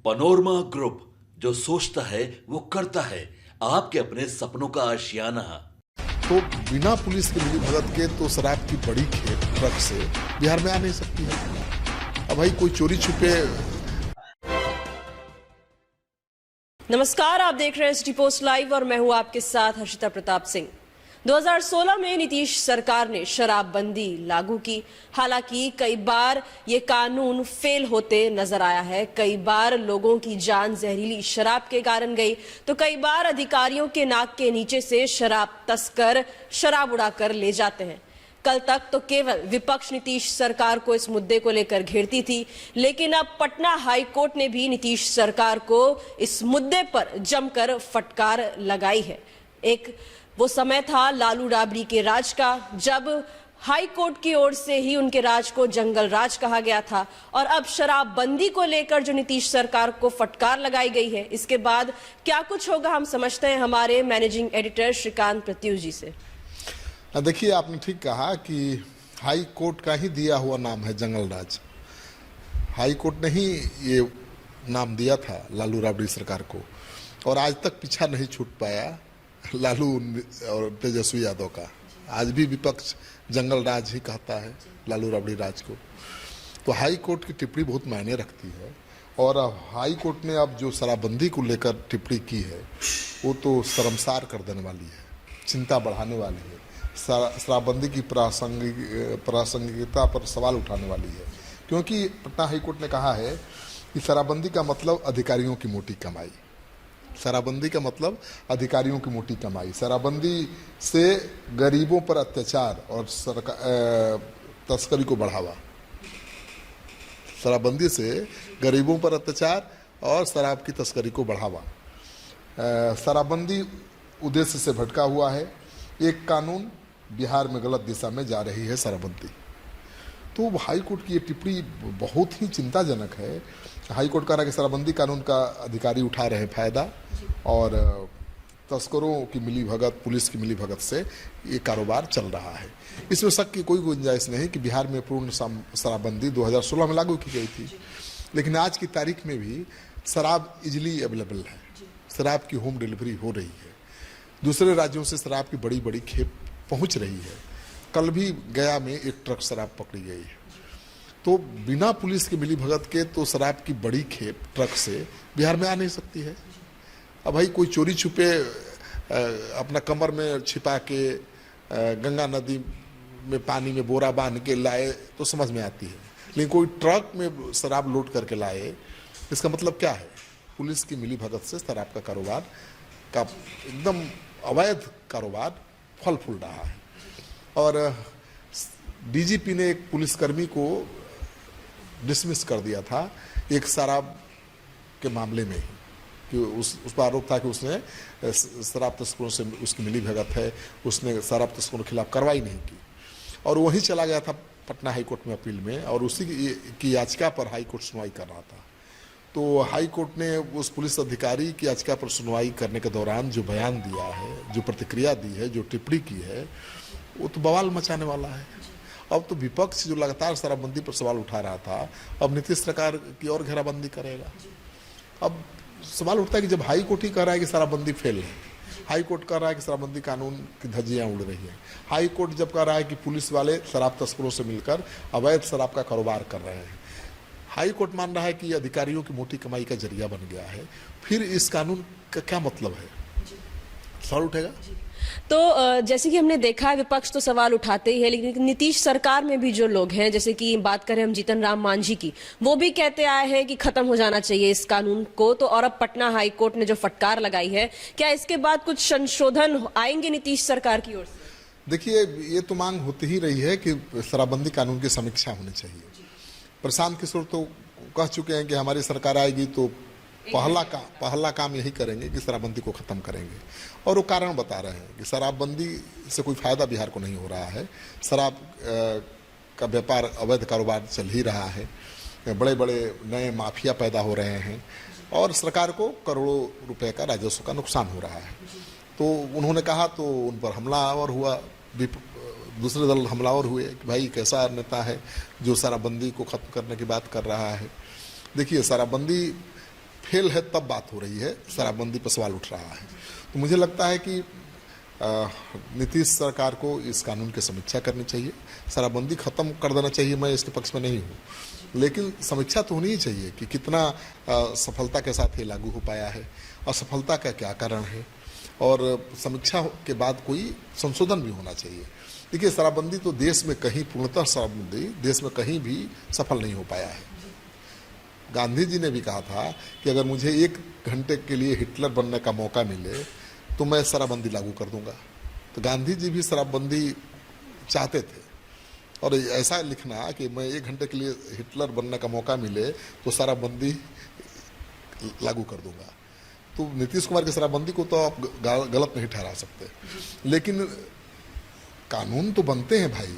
Panorama group, जो सोचता है वो करता है। आपके अपने सपनों का आशियाना। तो बिना पुलिस के मिलीभगत के तो शराब की बड़ी खेप ट्रक से बिहार में आ नहीं सकती है। अब भाई कोई चोरी छुपे। नमस्कार, आप देख रहे हैं एसडी पोस्ट लाइव और मैं हूं आपके साथ हर्षिता प्रताप सिंह। 2016 में नीतीश सरकार ने शराबबंदी लागू की। हालांकि कई बार ये कानून फेल होते नजर आया है। कई बार लोगों की जान जहरीली शराब के कारण गई, तो कई बार अधिकारियों के नाक के नीचे से शराब तस्कर शराब उड़ाकर ले जाते हैं। कल तक तो केवल विपक्ष नीतीश सरकार को इस मुद्दे को लेकर घेरती थी, लेकिन अब पटना हाई कोर्ट ने भी नीतीश सरकार को इस मुद्दे पर जमकर फटकार लगाई है। एक वो समय था लालू राबड़ी के राज का, जब हाई कोर्ट की ओर से ही उनके राज को जंगल राज कहा गया था। और अब शराबबंदी को लेकर जो नीतीश सरकार को फटकार लगाई गई है, इसके बाद क्या कुछ होगा हम समझते हैं हमारे मैनेजिंग एडिटर श्रीकांत प्रत्युष जी से। देखिए, आपने ठीक कहा कि हाई कोर्ट का ही दिया हुआ नाम है जंगल राज। हाई कोर्ट ने ही ये नाम दिया था लालू राबड़ी सरकार को, और आज तक पीछा नहीं छूट पाया लालू और तेजस्वी यादव का। आज भी विपक्ष जंगल राज ही कहता है लालू राबड़ी राज को। तो हाई कोर्ट की टिप्पणी बहुत मायने रखती है, और हाई कोर्ट ने अब जो शराबबंदी को लेकर टिप्पणी की है वो तो शर्मसार कर देने वाली है, चिंता बढ़ाने वाली है, शराबबंदी की प्रासंगिकता पर सवाल उठाने वाली है। क्योंकि पटना हाई कोर्ट ने कहा है कि शराबबंदी का मतलब अधिकारियों की मोटी कमाई। शराबबंदी का मतलब अधिकारियों की मोटी कमाई। शराबबंदी से गरीबों पर अत्याचार और तस्करी को बढ़ावा। शराबबंदी से गरीबों पर अत्याचार और शराब की तस्करी को बढ़ावा। शराबबंदी उद्देश्य से भटका हुआ है। एक कानून बिहार में गलत दिशा में जा रही है शराबबंदी। तो हाई कोर्ट की ये टिप्पणी बहुत ही चिंताजनक है। हाई कोर्ट कह रहा है कि शराबबंदी कानून का अधिकारी उठा रहे फायदा, और तस्करों की मिलीभगत, पुलिस की मिलीभगत से ये कारोबार चल रहा है। इसमें शक की कोई गुंजाइश नहीं कि बिहार में पूर्ण शराबबंदी 2016 में लागू की गई थी, लेकिन आज की तारीख में भी शराब इजिली अवेलेबल है। शराब की होम डिलीवरी हो रही है। दूसरे राज्यों से शराब की बड़ी बड़ी खेप पहुंच रही है। कल भी गया में एक ट्रक शराब पकड़ी गई है। तो बिना पुलिस के मिलीभगत के तो शराब की बड़ी खेप ट्रक से बिहार में आ नहीं सकती है। अब भाई कोई चोरी छुपे अपना कमर में छिपा के गंगा नदी में पानी में बोरा बांध के लाए तो समझ में आती है, लेकिन कोई ट्रक में शराब लोड करके लाए, इसका मतलब क्या है? पुलिस की मिलीभगत से शराब का कारोबार का एकदम अवैध कारोबार फल फूल रहा है। और डीजीपी ने एक पुलिसकर्मी को डिसमिस कर दिया था एक शराब के मामले में ही, कि उस पर आरोप था कि उसने शराब तस्करों से उसकी मिलीभगत है, उसने शराब तस्करों के खिलाफ कार्रवाई नहीं की, और वहीं चला गया था पटना हाई कोर्ट में अपील में, और उसी की याचिका पर हाई कोर्ट सुनवाई कर रहा था। तो हाई कोर्ट ने उस पुलिस अधिकारी की याचिका पर सुनवाई करने के दौरान जो बयान दिया है, जो प्रतिक्रिया दी है, जो टिप्पणी की है, वो तो बवाल मचाने वाला है। अब तो विपक्ष जो लगातार शराबबंदी पर सवाल उठा रहा था, अब नीतीश सरकार की और घेराबंदी करेगा। अब सवाल उठता है कि जब हाई कोर्ट ही कह रहा है कि शराबबंदी फेल है, हाई कोर्ट कह रहा है कि शराबबंदी कानून की धज्जियां उड़ रही है, हाई कोर्ट जब कह रहा है कि पुलिस वाले शराब तस्करों से मिलकर अवैध शराब का कारोबार कर रहे हैं, हाई कोर्ट मान रहा है कि अधिकारियों की मोटी कमाई का जरिया बन गया है, फिर इस कानून का क्या मतलब है? सवाल उठेगा। तो जैसे कि हमने देखा है, विपक्ष तो सवाल उठाते ही है, लेकिन नीतीश सरकार में भी जो लोग हैं, जैसे कि बात करें हम जीतन राम मांझी की, वो भी कहते आए हैं कि खत्म हो जाना चाहिए इस कानून को। तो और अब पटना हाई कोर्ट ने जो फटकार लगाई है, क्या इसके बाद कुछ संशोधन आएंगे नीतीश सरकार की ओर से? देखिए, ये तो मांग होती ही रही है कि शराबबंदी कानून की समीक्षा होनी चाहिए। प्रशांत किशोर तो कह चुके हैं कि हमारी सरकार आएगी तो पहला काम यही करेंगे कि शराबबंदी को ख़त्म करेंगे, और वो कारण बता रहे हैं कि शराबबंदी से कोई फ़ायदा बिहार को नहीं हो रहा है। शराब का व्यापार, अवैध कारोबार चल ही रहा है, बड़े बड़े नए माफिया पैदा हो रहे हैं, और सरकार को करोड़ों रुपए का राजस्व का नुकसान हो रहा है। तो उन्होंने कहा, तो उन पर हमलावर हुआ, दूसरे दल हमलावर हुए कि भाई कैसा नेता है जो शराबबंदी को ख़त्म करने की बात कर रहा है। देखिए, शराबबंदी फेल है तब बात हो रही है, शराबबंदी पर सवाल उठ रहा है। तो मुझे लगता है कि नीतीश सरकार को इस कानून की समीक्षा करनी चाहिए, शराबबंदी खत्म कर देना चाहिए। मैं इसके पक्ष में नहीं हूँ, लेकिन समीक्षा तो होनी ही चाहिए कि कितना सफलता के साथ ये लागू हो पाया है, असफलता का क्या कारण है, और समीक्षा के बाद कोई संशोधन भी होना चाहिए। देखिए, शराबबंदी तो देश में कहीं, पूर्णतः शराबबंदी देश में कहीं भी सफल नहीं हो पाया है। गांधी जी ने भी कहा था कि अगर मुझे 1 घंटे के लिए हिटलर बनने का मौका मिले तो मैं शराबबंदी लागू कर दूंगा। तो गांधी जी भी शराबबंदी चाहते थे, और ऐसा लिखना कि मैं 1 घंटे के लिए हिटलर बनने का मौका मिले तो शराबबंदी लागू कर दूंगा। तो नीतीश कुमार की शराबबंदी को तो आप गलत नहीं ठहरा सकते, लेकिन कानून तो बनते हैं भाई,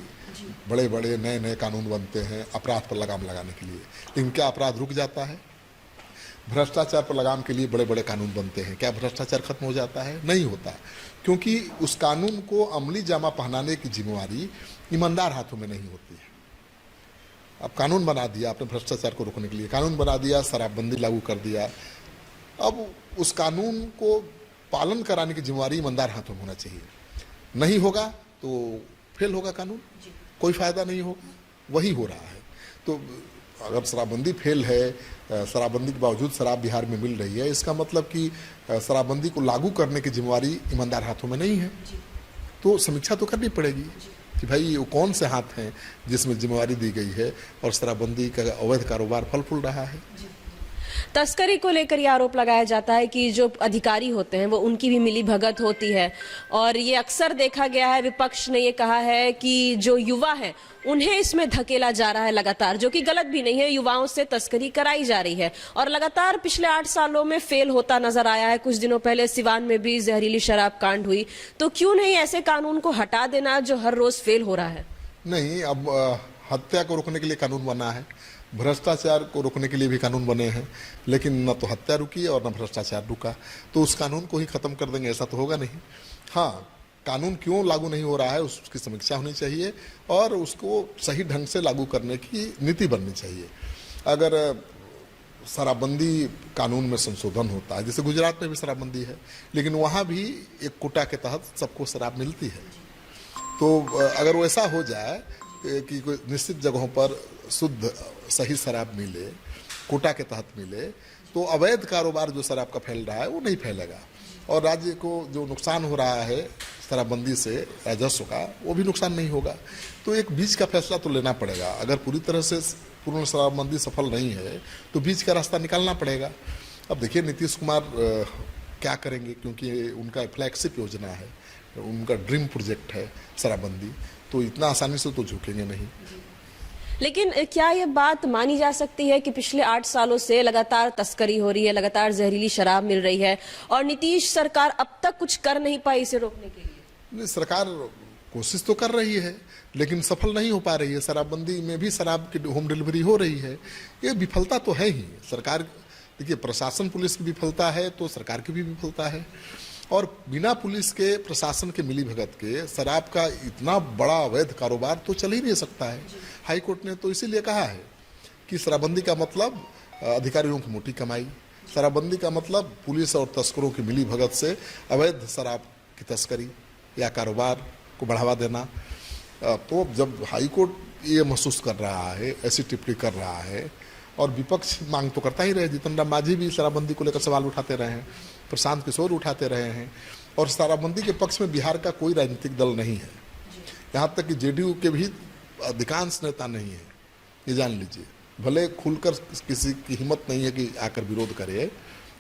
बड़े बड़े नए नए कानून बनते हैं अपराध पर लगाम लगाने के लिए, लेकिन क्या अपराध रुक जाता है? भ्रष्टाचार पर लगाम के लिए बड़े बड़े कानून बनते हैं, क्या भ्रष्टाचार खत्म हो जाता है? नहीं होता, क्योंकि उस कानून को अमली जामा पहनाने की जिम्मेवारी ईमानदार हाथों में नहीं होती है। अब कानून बना दिया आपने भ्रष्टाचार को रोकने के लिए, कानून बना दिया, शराबबंदी लागू कर दिया, अब उस कानून को पालन कराने की जिम्मेवारी ईमानदार हाथों में होना चाहिए। नहीं होगा तो फेल होगा कानून, कोई फायदा नहीं होगा, वही हो रहा है। तो अगर शराबबंदी फेल है, शराबबंदी के बावजूद शराब बिहार में मिल रही है, इसका मतलब कि शराबबंदी को लागू करने की जिम्मेवारी ईमानदार हाथों में नहीं है। तो समीक्षा तो करनी पड़ेगी कि भाई वो कौन से हाथ हैं जिसमें जिम्मेवारी दी गई है और शराबबंदी का अवैध कारोबार फल फूल रहा है। तस्करी को लेकर यह आरोप लगाया जाता है कि जो अधिकारी होते हैं वो उनकी भी मिली भगत होती है, और ये अक्सर देखा गया है। विपक्ष ने ये कहा है कि जो युवा हैं उन्हें इसमें धकेला जा रहा है लगातार, जो कि गलत भी नहीं है। युवाओं से तस्करी कराई जा रही है और लगातार पिछले 8 सालों में फेल होता नजर आया है। कुछ दिनों पहले सिवान में भी जहरीली शराब कांड हुई। तो क्यों नहीं ऐसे कानून को हटा देना जो हर रोज फेल हो रहा है? नहीं, अब हत्या को रोकने के लिए कानून बना है, भ्रष्टाचार को रोकने के लिए भी कानून बने हैं, लेकिन न तो हत्या रुकी और न भ्रष्टाचार रुका। तो उस कानून को ही खत्म कर देंगे ऐसा तो होगा नहीं। हाँ, कानून क्यों लागू नहीं हो रहा है उसकी समीक्षा होनी चाहिए और उसको सही ढंग से लागू करने की नीति बननी चाहिए। अगर शराबबंदी कानून में संशोधन होता है, जैसे गुजरात में भी शराबबंदी है, लेकिन वहाँ भी एक कोटा के तहत सबको शराब मिलती है। तो अगर वैसा हो जाए कि कोई निश्चित जगहों पर शुद्ध सही शराब मिले, कोटा के तहत मिले, तो अवैध कारोबार जो शराब का फैल रहा है वो नहीं फैलेगा, और राज्य को जो नुकसान हो रहा है शराबबंदी से राजस्व का, वो भी नुकसान नहीं होगा। तो एक बीच का फैसला तो लेना पड़ेगा। अगर पूरी तरह से पूर्ण शराबबंदी सफल नहीं है तो बीच का रास्ता निकालना पड़ेगा। अब देखिए नीतीश कुमार क्या करेंगे, क्योंकि उनका फ्लैगशिप योजना है, उनका ड्रीम प्रोजेक्ट है शराबबंदी, तो इतना आसानी से तो झुकेंगे नहीं। लेकिन क्या ये बात मानी जा सकती है कि पिछले 8 सालों से लगातार तस्करी हो रही है, लगातार जहरीली शराब मिल रही है और नीतीश सरकार अब तक कुछ कर नहीं पाई इसे रोकने के लिए? सरकार कोशिश तो कर रही है, लेकिन सफल नहीं हो पा रही है। शराबबंदी में भी शराब की होम डिलीवरी हो रही है, ये विफलता तो है ही। सरकार, देखिए, प्रशासन पुलिस की विफलता है तो सरकार की भी विफलता है, और बिना पुलिस के प्रशासन के मिलीभगत के शराब का इतना बड़ा अवैध कारोबार तो चल ही नहीं सकता है। हाई कोर्ट ने तो इसीलिए कहा है कि शराबबंदी का मतलब अधिकारियों की मोटी कमाई, शराबबंदी का मतलब पुलिस और तस्करों की मिलीभगत से अवैध शराब की तस्करी या कारोबार को बढ़ावा देना। तो जब हाई कोर्ट ये महसूस कर रहा है, ऐसी टिप्पणी कर रहा है, और विपक्ष मांग तो करता ही रहे, जीतन राम मांझी भी शराबबंदी को लेकर सवाल उठाते रहे हैं, प्रशांत किशोर उठाते रहे हैं, और शराबबंदी के पक्ष में बिहार का कोई राजनीतिक दल नहीं है। यहाँ तक कि जेडीयू के भी अधिकांश नेता नहीं है, ये जान लीजिए। भले खुलकर किसी की हिम्मत नहीं है कि आकर विरोध करे,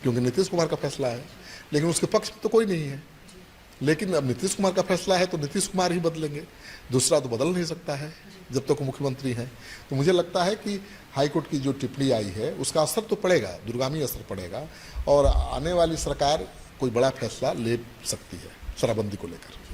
क्योंकि नीतीश कुमार का फैसला है, लेकिन उसके पक्ष में तो कोई नहीं है। लेकिन अब नीतीश कुमार का फैसला है तो नीतीश कुमार ही बदलेंगे, दूसरा तो बदल नहीं सकता है जब तक मुख्यमंत्री हैं। तो मुझे लगता है कि हाईकोर्ट की जो टिप्पणी आई है उसका असर तो पड़ेगा, दूरगामी असर पड़ेगा, और आने वाली सरकार कोई बड़ा फैसला ले सकती है शराबबंदी को लेकर।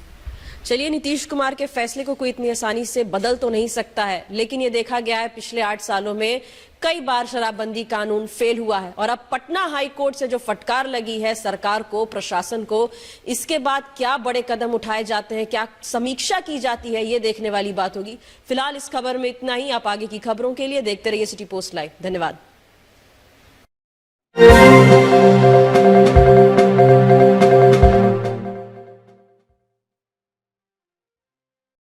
चलिए, नीतीश कुमार के फैसले को कोई इतनी आसानी से बदल तो नहीं सकता है, लेकिन ये देखा गया है पिछले 8 सालों में कई बार शराबबंदी कानून फेल हुआ है, और अब पटना हाई कोर्ट से जो फटकार लगी है सरकार को, प्रशासन को, इसके बाद क्या बड़े कदम उठाए जाते हैं, क्या समीक्षा की जाती है, ये देखने वाली बात होगी। फिलहाल इस खबर में इतना ही। आप आगे की खबरों के लिए देखते रहिए सिटी पोस्ट लाइव। धन्यवाद।